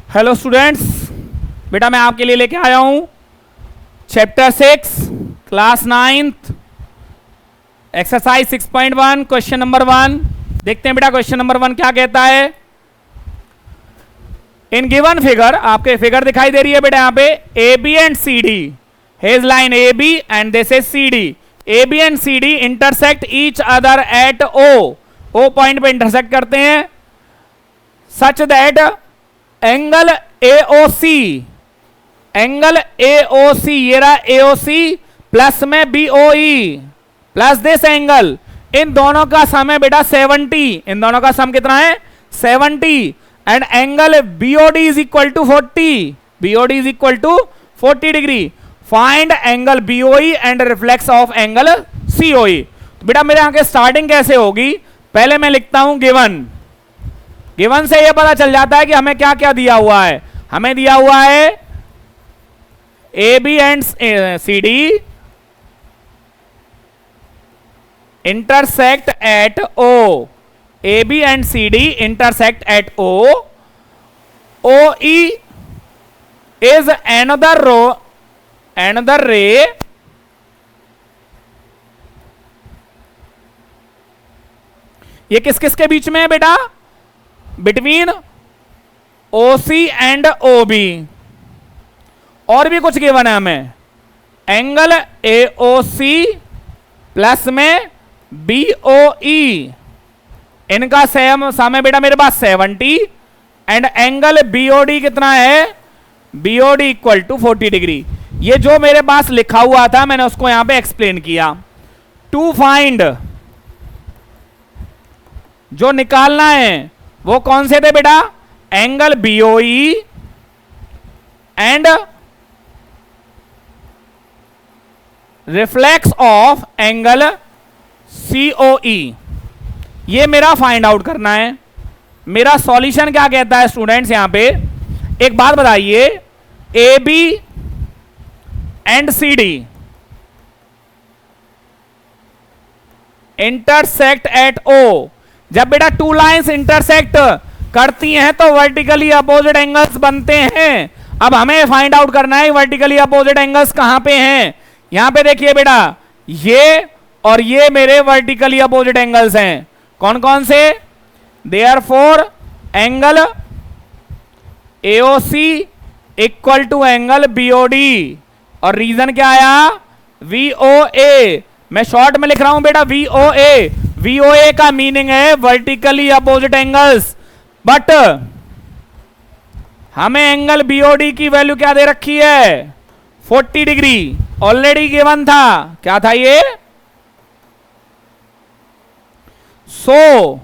Hello students, बेटा मैं आपके लिए लेके आया हूं chapter 6 class 9th exercise 6.1 question number 1। देखते हैं बेटा क्वेश्चन नंबर 1 क्या कहता है। इन गिवन फिगर, आपके फिगर दिखाई दे रही है बेटा यहाँ पे, A B and C D, has line A B and this is C D. A B and C D intersect each other at O point पे इंटरसेक्ट करते हैं सच दैट एंगल AOC ये रहा AOC प्लस में BOE plus this angle, इन दोनों का सम है बेटा 70। इन दोनों का सम कितना है 70। And angle BOD is equal to 40, BOD is equal to 40 degree. Find angle BOE and reflex of angle COE। तो बेटा मेरे यहां के स्टार्टिंग कैसे होगी, पहले मैं लिखता हूं गिवन। गिवन से यह पता चल जाता है कि हमें क्या क्या दिया हुआ है। हमें दिया हुआ है A B and C D intersect at O, A B and C D intersect at O, OE is another ray ये किस किस के बीच में है बेटा, बिटवीन OC एंड OB। और भी कुछ गिवन है हमें, एंगल AOC प्लस में BOE, इनका सम है बेटा मेरे पास 70। एंड एंगल BOD कितना है, BOD इक्वल टू 40 डिग्री। ये जो मेरे पास लिखा हुआ था मैंने उसको यहां पे एक्सप्लेन किया। टू फाइंड, जो निकालना है वो कौन से थे बेटा, angle BOE and reflex of angle COE, ये मेरा फाइंड आउट करना है। मेरा सॉल्यूशन क्या कहता है स्टूडेंट्स, यहां पे एक बात बताइए, AB and CD intersect at O। जब बेटा टू लाइंस इंटरसेक्ट करती हैं तो वर्टिकली अपोजिट एंगल्स बनते हैं। अब हमें फाइंड आउट करना है वर्टिकली अपोजिट एंगल्स कहां पे हैं। यहां पे देखिए बेटा, ये और ये मेरे वर्टिकली अपोजिट एंगल्स हैं। कौन कौन से, therefore angle AOC equal to angle BOD, और रीजन क्या आया, VOA। मैं शॉर्ट में लिख रहा हूं बेटा VOA। VOA का मीनिंग है वर्टिकली अपोजिट एंगल्स, बट हमें एंगल BOD की वैल्यू क्या दे रखी है, 40 डिग्री। ऑलरेडी गिवन था, क्या था ये, सो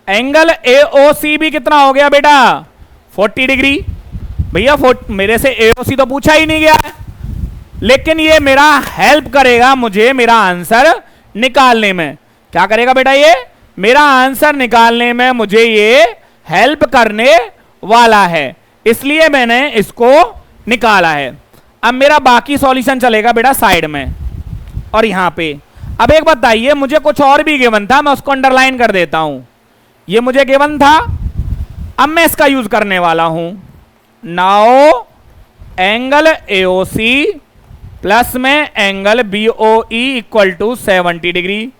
एंगल AOC भी कितना हो गया बेटा 40 डिग्री। भैया मेरे से AOC तो पूछा ही नहीं गया है, लेकिन ये मेरा हेल्प करेगा मुझे मेरा आंसर निकालने में। क्या करेगा बेटा, ये मेरा आंसर निकालने में मुझे ये हेल्प करने वाला है, इसलिए मैंने इसको निकाला है। अब मेरा बाकी सॉल्यूशन चलेगा बेटा साइड में और यहां पे। अब एक बताइए, मुझे कुछ और भी गिवन था, मैं उसको अंडरलाइन कर देता हूं। ये मुझे गिवन था, अब मैं इसका यूज करने वाला हूं। नाउ एंगल AOC प्लस में angle BOE equal to 70 degree.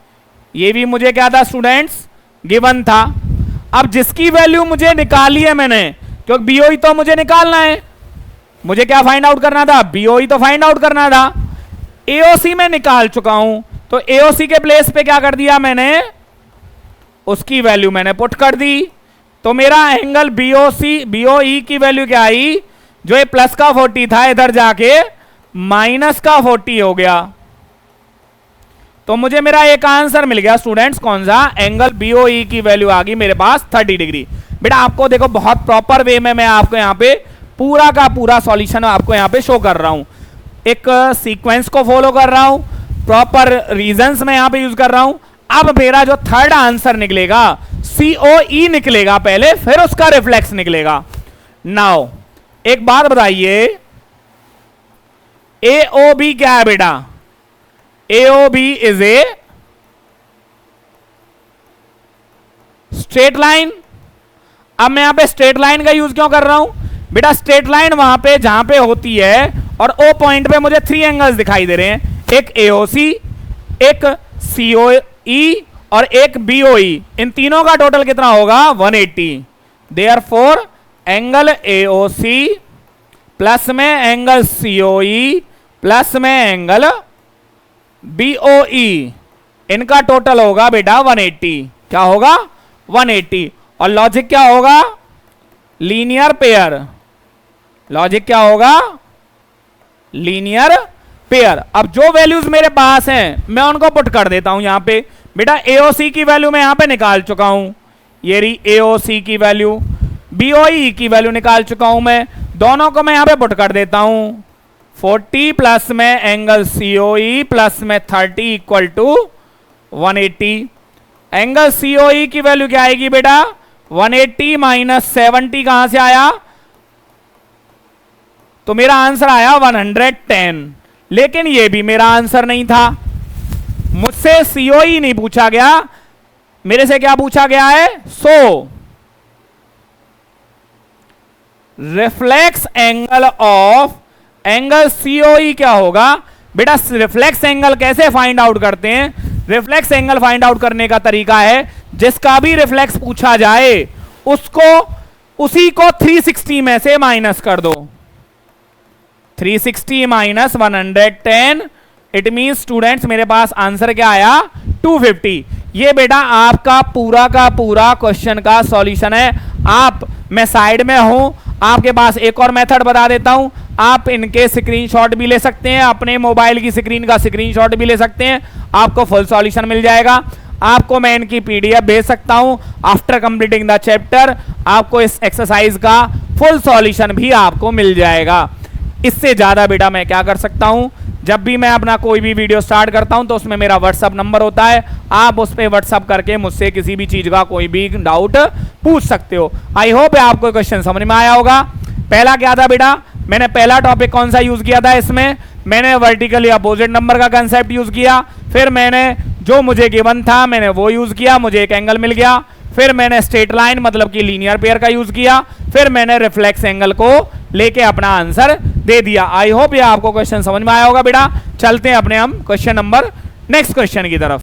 ये भी मुझे क्या था स्टूडेंट्स, गिवन था। अब जिसकी वैल्यू मुझे निकाली है मैंने, क्योंकि BOE तो मुझे निकालना है, मुझे क्या फाइंड आउट करना था, BOE तो फाइंड आउट करना था। AOC में निकाल चुका हूं, तो AOC के प्लेस पे क्या कर दिया मैंने, उसकी वैल्यू मैंने पुट कर दी। तो मेरा एंगल BOE की वैल्यू क्या आई, जो ये प्लस का 40 था इधर जाके माइनस का 40 हो गया। तो मुझे मेरा एक आंसर मिल गया स्टूडेंट्स, कौन सा, एंगल BOE की वैल्यू आ गई मेरे पास 30 डिग्री। बेटा आपको देखो बहुत प्रॉपर वे में मैं आपको यहाँ पे पूरा का पूरा सॉल्यूशन आपको यहाँ पे शो कर रहा हूं, एक सीक्वेंस को फॉलो कर रहा हूं, प्रॉपर रीजंस में यहाँ पे यूज कर रहा हूं। अब मेरा जो थर्ड आंसर निकलेगा COE निकलेगा पहले, फिर उसका रिफ्लेक्स निकलेगा। नाउ एक बात बताइए, AOB क्या है बेटा, AOB is a straight line. अब मैं यहां पे स्ट्रेट लाइन का यूज क्यों कर रहा हूं, बेटा स्ट्रेट लाइन वहां पे जहां पे होती है और ओ पॉइंट पे मुझे 3 एंगल्स दिखाई दे रहे हैं, एक एओसी, एक सीओई और एक बीओई। इन तीनों का टोटल कितना होगा? 180। देयरफॉर एंगल एओसी प्लस में एंगल सीओई प्लस में एंगल बीओई, इनका टोटल होगा बेटा 180। क्या होगा? 180। और लॉजिक क्या होगा? Linear pair. लॉजिक क्या होगा? Linear pair. अब जो वैल्यूज मेरे पास हैं मैं उनको पुट कर देता हूं यहां पे। बेटा एओसी की वैल्यू मैं यहां पे निकाल चुका हूं, ये रही एओसी की वैल्यू, बीओई की वैल्यू निकाल चुका हूं मैं, दोनों को मैं यहां पे पुट कर देता हूं। 40 प्लस में एंगल सीओई प्लस में 30 इक्वल टू 180। एंगल सीओई की वैल्यू क्या आएगी बेटा? 180 माइनस 70 कहां से आया? तो मेरा आंसर आया 110। लेकिन यह भी मेरा आंसर नहीं था, मुझसे सीओई नहीं पूछा गया, मेरे से क्या पूछा गया है? So reflex angle of angle COE क्या होगा? बेटा रिफ्लेक्स एंगल कैसे फाइंड आउट करते हैं? रिफ्लेक्स एंगल फाइंड आउट करने का तरीका है, जिसका भी रिफ्लेक्स पूछा जाए उसको उसी को 360 में से माइनस कर दो। 360 माइनस 110, इट मीन स्टूडेंट्स मेरे पास आंसर क्या आया? 250। ये बेटा आपका पूरा का पूरा क्वेश्चन का सॉल्यूशन है। मैं साइड में हूं, आपके पास एक और मेथड बता देता हूं, आप इनके स्क्रीनशॉट भी ले सकते हैं, अपने मोबाइल की स्क्रीन का स्क्रीनशॉट भी ले सकते हैं, आपको फुल सॉल्यूशन मिल जाएगा। आपको मैं इनकी पीडीएफ भेज सकता हूं। आफ्टर कंप्लीटिंग द चैप्टर आपको इस एक्सरसाइज का फुल सॉल्यूशन भी आपको मिल जाएगा। इससे ज्यादा बेटा मैं क्या कर सकता हूं? जब भी मैं अपना कोई भी वीडियो स्टार्ट करता हूं तो उसमें मेरा व्हाट्सअप नंबर होता है, आप उस पर व्हाट्सअप करके मुझसे किसी भी चीज का कोई भी डाउट पूछ सकते हो। आई होप आपको क्वेश्चन समझ में आया होगा। पहला क्या था बेटा? मैंने पहला टॉपिक कौन सा यूज किया था? इसमें मैंने वर्टिकली अपोजिट नंबर का कंसेप्ट यूज किया, फिर मैंने जो मुझे गिवन था मैंने वो यूज किया, मुझे एक एंगल मिल गया, फिर मैंने स्ट्रेट लाइन मतलब कि लीनियर पेयर का यूज किया, फिर मैंने रिफ्लेक्स एंगल को लेके अपना आंसर दे दिया। आई होप ये आपको क्वेश्चन समझ में आया होगा बेटा। चलते हैं अपने हम क्वेश्चन नंबर नेक्स्ट क्वेश्चन की तरफ।